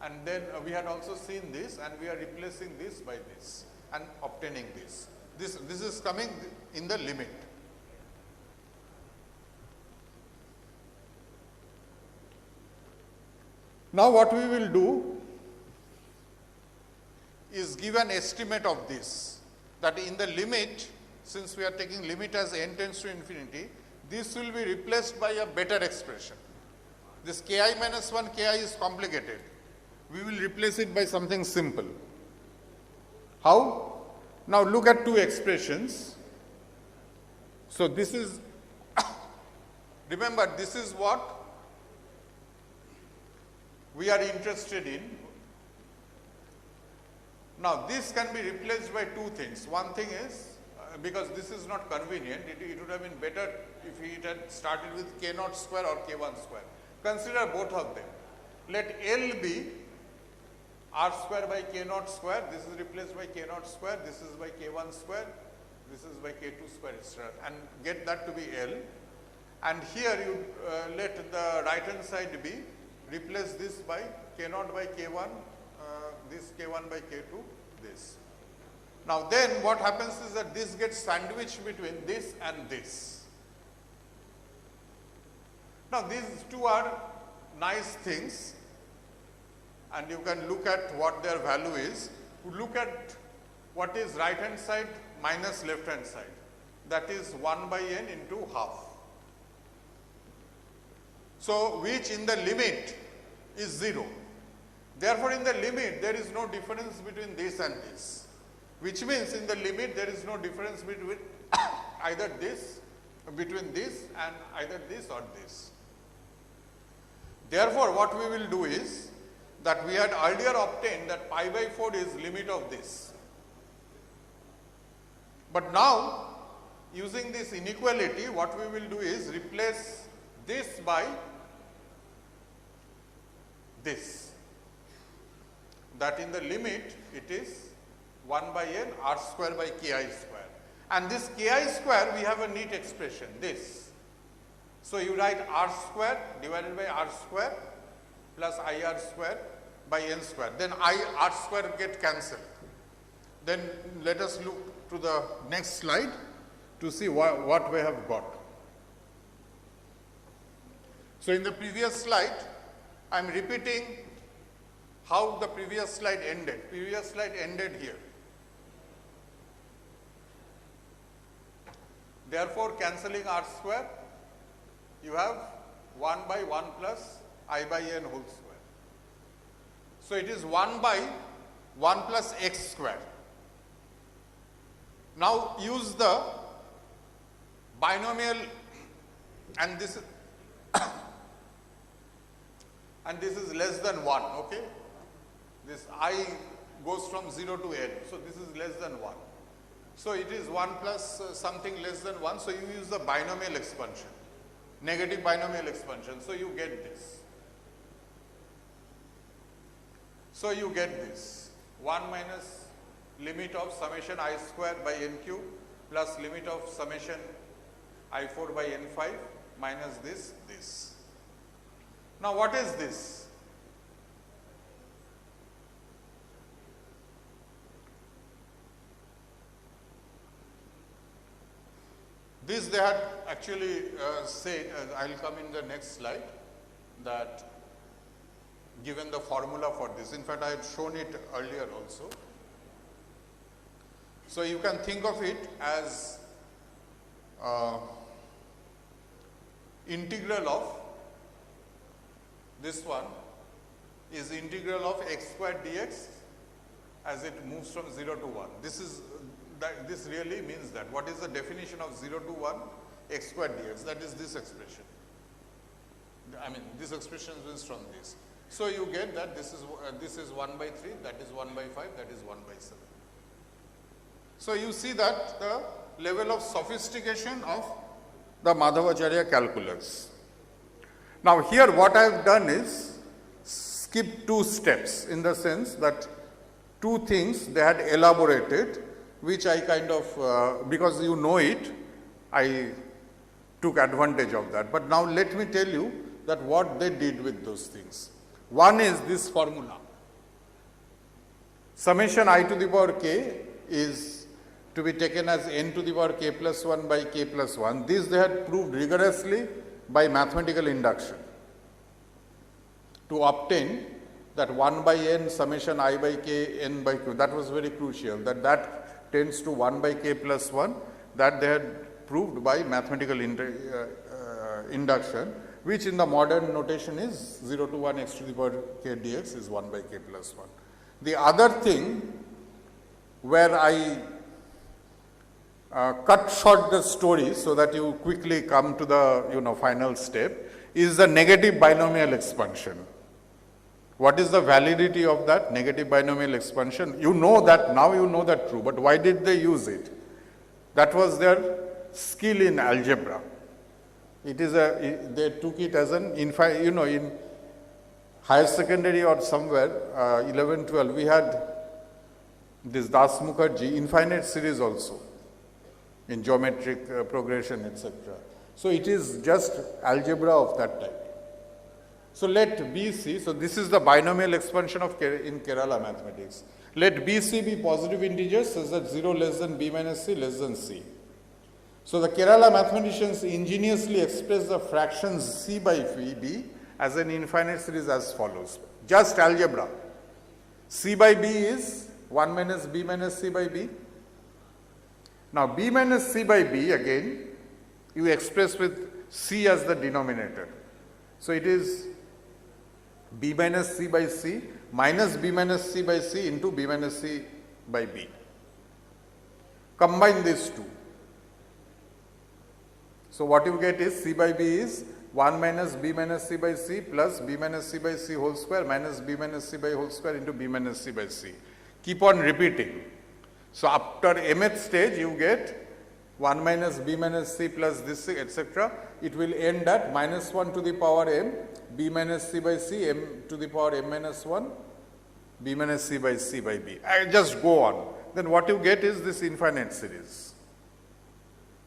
and then we had also seen this, and we are replacing this by this and obtaining this. This is coming in the limit. Now, what we will do is give an estimate of this, that in the limit, since we are taking limit as n tends to infinity, this will be replaced by a better expression. This ki minus 1 ki is complicated. We will replace it by something simple. How? Now, look at two expressions. So, this is, remember, this is what we are interested in. Now, this can be replaced by two things. One thing is, because this is not convenient, it would have been better if it had started with k naught square or k1 square. Consider both of them. Let L be r square by k naught square, this is replaced by k naught square, this is by k1 square, this is by k2 square, etc., and get that to be L. And here you let the right hand side be, replace this by k naught by k1, this k1 by k2, this. Now, then what happens is that this gets sandwiched between this and this. Now, these two are nice things, and you can look at what their value is. Look at what is right hand side minus left hand side, that is 1 by n into half. So, which in the limit is 0. Therefore, in the limit there is no difference between this and this, which means in the limit there is no difference between either this, between this and either this or this. Therefore, what we will do is that we had earlier obtained that pi by 4 is limit of this. But now, using this inequality, what we will do is replace this by this, that in the limit it is 1 by n r square by ki square. And this ki square, we have a neat expression, this. So, you write r square divided by r square plus ir square by n square. Then r square get cancelled. Then let us look to the next slide to see what we have got. So, in the previous slide, I am repeating how the previous slide ended. Previous slide ended here. Therefore, cancelling r square, you have 1 by 1 plus I by n whole square. So, it is 1 by 1 plus x square. Now, use the binomial, and this is and this is less than 1, okay. This I goes from 0 to n. So, this is less than 1. So, it is 1 plus something less than 1. So, you use the binomial expansion, negative binomial expansion. So, you get this. So, you get this 1 minus limit of summation I square by n cube plus limit of summation I 4 by n 5 minus this. Now, what is this? This they had actually said, I will come in the next slide, that given the formula for this. In fact, I had shown it earlier also. So, you can think of it as integral of this one is integral of x squared dx as it moves from 0 to 1. This really means that. What is the definition of 0 to 1? X squared dx, that is this expression. I mean, this expression is from this. So you get that this is 1 by 3, that is 1 by 5, that is 1 by 7. So you see that the level of sophistication of the Madhavacharya calculus. Now here what I have done is skip 2 steps, in the sense that 2 things they had elaborated, which I kind of, because you know it, I took advantage of that. But now let me tell you that what they did with those things. One is this formula. Summation I to the power k is to be taken as n to the power k plus 1 by k plus 1. This they had proved rigorously by mathematical induction to obtain that 1 by n summation I by k n by q. That was very crucial, that tends to 1 by k plus 1, that they had proved by mathematical induction, which in the modern notation is 0 to 1 x to the power k dx is 1 by k plus 1. The other thing where I cut short the story so that you quickly come to the final step is the negative binomial expansion. What is the validity of that negative binomial expansion? You know that, now you know that true, but why did they use it? That was their skill in algebra. It is they took it as an, in higher secondary or somewhere, 11, 12, we had this Das Mukherjee infinite series also in geometric progression, etc. So it is just algebra of that type. So let BC, so this is the binomial expansion of in Kerala mathematics. Let BC be positive integers such that 0 less than B minus C less than C. So the Kerala mathematicians ingeniously express the fractions C by B as an infinite series as follows. Just algebra. C by B is 1 minus B minus C by B. Now B minus C by B again you express with C as the denominator. So it is B minus C by C minus B minus C by C into B minus C by B. Combine these two. So what you get is C by B is 1 minus B minus C by C plus B minus C by C whole square minus B minus C by whole square into B minus C by C. Keep on repeating. So after mth stage you get 1 minus B minus C plus this etc. It will end at minus 1 to the power m B minus C by C m to the power m minus 1 B minus C by C by B. I just go on. Then what you get is this infinite series,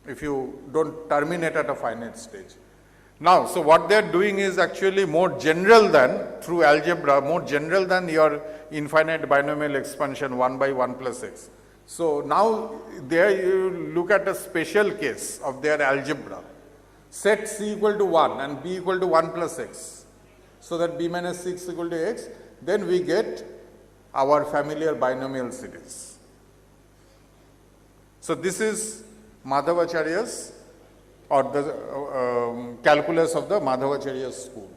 if you don't terminate at a finite stage. Now, so what they are doing is actually more general than, through algebra, more general than your infinite binomial expansion 1 by 1 plus x. So now there you look at a special case of their algebra. Set C equal to 1 and B equal to 1 plus x, so that B minus 6 equal to x, then we get our familiar binomial series. So this is Madhavacharya's, or the calculus of the Madhavacharya school.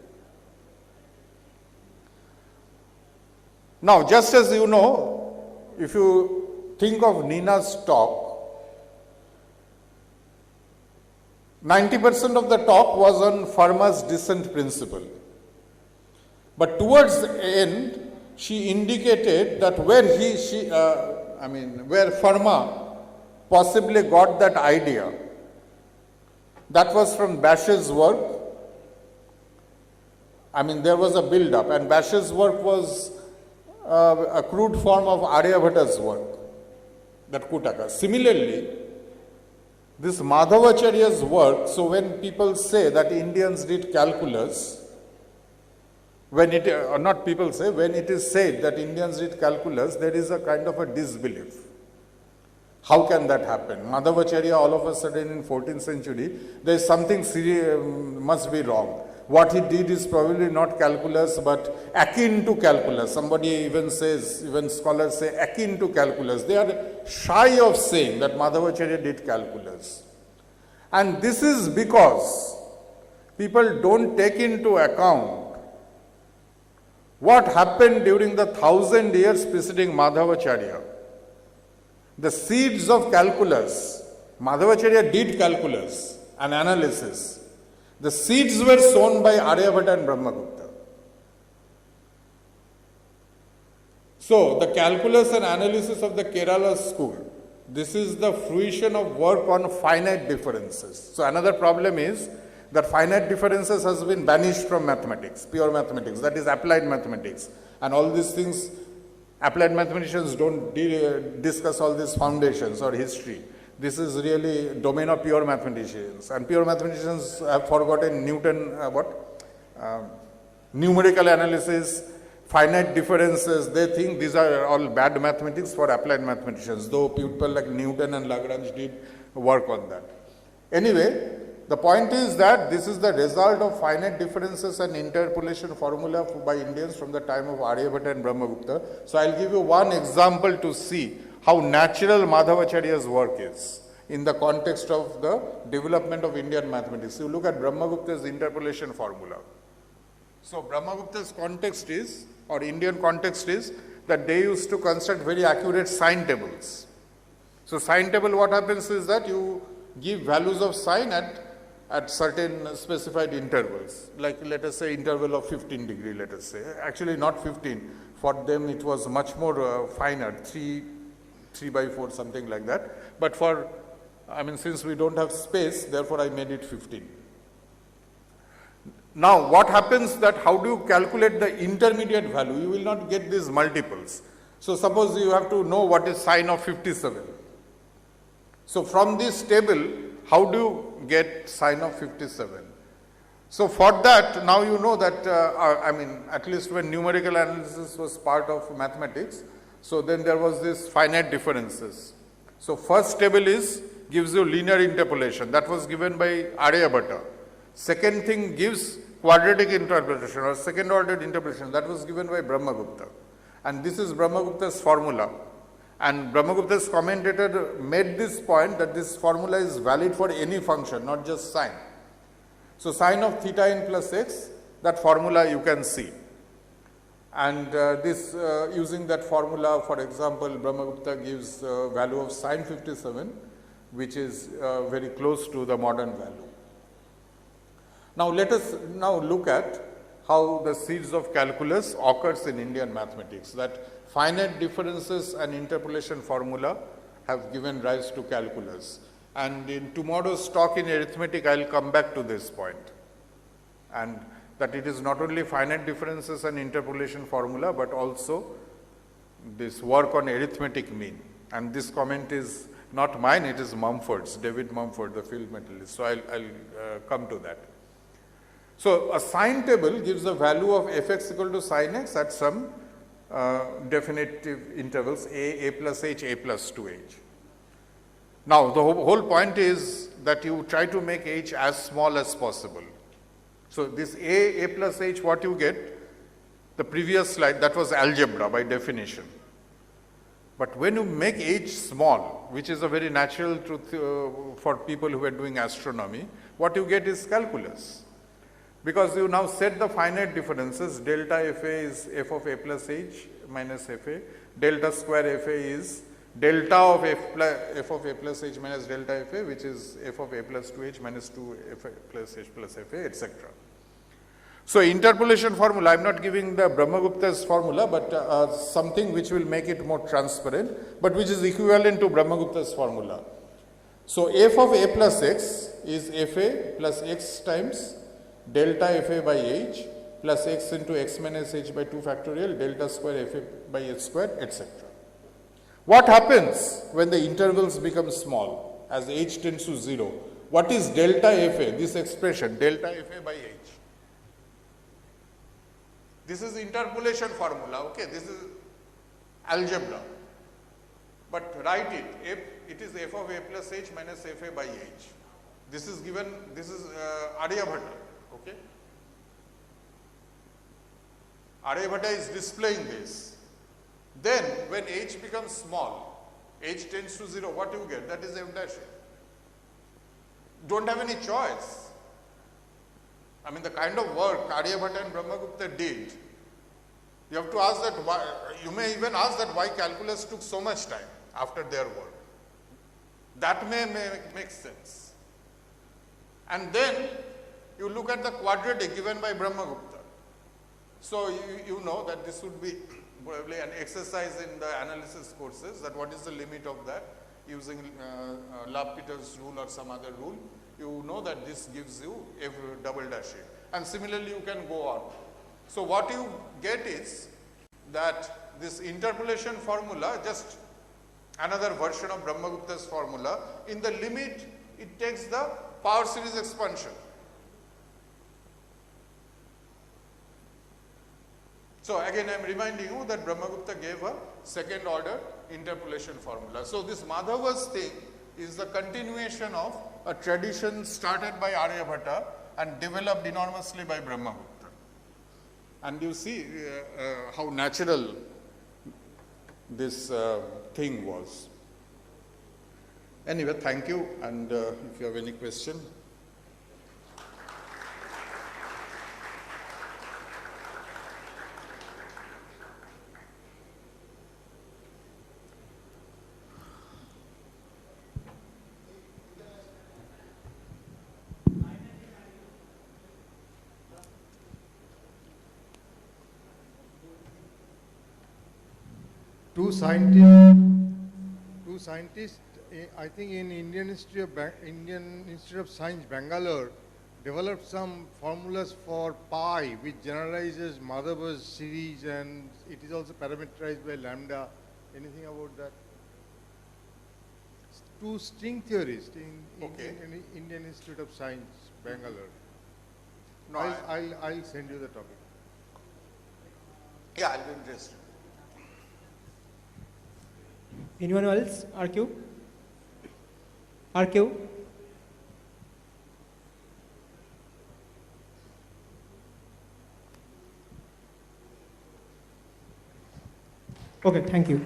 Now, just as you know, if you think of Nina's talk, 90% of the talk was on Fermat's descent principle. But towards the end, she indicated that where where Fermat possibly got that idea, that was from Bash's work. There was a build-up, and Bash's work was a crude form of Aryabhata's work, that Kutaka. Similarly, this Madhavacharya's work, so when people say that Indians did calculus, when it is said that Indians did calculus, there is a kind of a disbelief. How can that happen? Madhavacharya, all of a sudden in 14th century, there is something must be wrong. What he did is probably not calculus, but akin to calculus. Somebody even says, even scholars say akin to calculus. They are shy of saying that Madhavacharya did calculus. And this is because people don't take into account what happened during the 1000 years preceding Madhavacharya. The seeds of calculus, Madhavacharya did calculus and analysis, The seeds were sown by Aryabhatta and Brahmagupta. So, the calculus and analysis of the Kerala school, this is the fruition of work on finite differences. So, another problem is that finite differences has been banished from mathematics, pure mathematics, that is applied mathematics. And all these things, applied mathematicians don't discuss all these foundations or history. This is really domain of pure mathematicians. And pure mathematicians have forgotten Newton, numerical analysis, finite differences. They think these are all bad mathematics for applied mathematicians, though people like Newton and Lagrange did work on that. Anyway, the point is that this is the result of finite differences and interpolation formula by Indians from the time of Aryabhatta and Brahmagupta. So, I will give you one example to see how natural Madhavacharya's work is in the context of the development of Indian mathematics. You look at Brahmagupta's interpolation formula. So, Brahmagupta's context is, or Indian context is, that they used to construct very accurate sine tables. So, sine table, what happens is that you give values of sine at certain specified intervals, like let us say interval of 15 degree, let us say. Actually not 15, for them it was much more finer, 3 by 4, something like that. But for, I mean, since we don't have space, therefore I made it 15. Now, what happens that how do you calculate the intermediate value? You will not get these multiples. So, suppose you have to know what is sine of 57. So, from this table, how do you get sine of 57? So, for that, now you know that, I mean, at least when numerical analysis was part of mathematics, so then there was this finite differences. So, first table gives you linear interpolation, that was given by Aryabhatta. Second thing gives quadratic interpolation or second order interpolation, that was given by Brahmagupta. And this is Brahmagupta's formula. And Brahmagupta's commentator made this point that this formula is valid for any function, not just sine. So, sine of theta n plus x, that formula you can see. And using that formula, for example, Brahmagupta gives value of sine 57, which is very close to the modern value. Now, let us now look at how the seeds of calculus occurs in Indian mathematics, that finite differences and interpolation formula have given rise to calculus. And in tomorrow's talk in arithmetic, I will come back to this point, and that it is not only finite differences and interpolation formula, but also this work on arithmetic mean. And this comment is not mine, it is Mumford's, David Mumford, the field metallist. So, I will come to that. So, a sine table gives a value of fx equal to sine x at some definitive intervals a plus h, a plus 2h. Now, the whole point is that you try to make h as small as possible. So, this a plus h, what you get, the previous slide, that was algebra by definition. But when you make h small, which is a very natural truth for people who are doing astronomy, what you get is calculus. Because you now set the finite differences, delta Fa is f of a plus h minus Fa, delta square Fa is delta of f of a plus h minus delta Fa, which is f of a plus 2h minus 2 f plus h plus Fa, etc. So, interpolation formula, I am not giving the Brahmagupta's formula, but something which will make it more transparent, but which is equivalent to Brahmagupta's formula. So, f of a plus x is Fa plus x times delta Fa by h plus x into x minus h by 2 factorial delta square Fa by h square, etc. What happens when the intervals become small as h tends to 0? What is delta Fa? This expression delta Fa by h. This is interpolation formula, okay, this is algebra. But write it, it is f of a plus h minus Fa by h. This is given, this is Aryabhatta. Okay. Aryabhatta is displaying this. Then, when h becomes small, h tends to 0, what do you get? That is f dash a. Don't have any choice. I mean, the kind of work Aryabhatta and Brahmagupta did, you have to ask that why, you may even ask that why calculus took so much time after their work. That may make sense. And then, you look at the quadratic given by Brahmagupta. So you know that this would be probably an exercise in the analysis courses, that what is the limit of that using L'Hopital's rule or some other rule. You know that this gives you a double dashing, and similarly you can go on. So what you get is that this interpolation formula, just another version of Brahmagupta's formula, in the limit it takes the power series expansion. So again I am reminding you that Brahmagupta gave a second order interpolation formula. So this Madhava's thing is the continuation of a tradition started by Aryabhata and developed enormously by Brahmagupta. And you see how natural this thing was. Anyway, thank you, and if you have any question. Two scientists, I think in Indian Institute of Science, Bangalore, developed some formulas for pi, which generalizes Madhava's series, and it is also parameterized by lambda. Anything about that? Two string theorists in Indian Institute of Science, Bangalore. No, I'll send you the topic. Yeah, I'll be interested. Anyone else? RQ? RQ? Okay, thank you.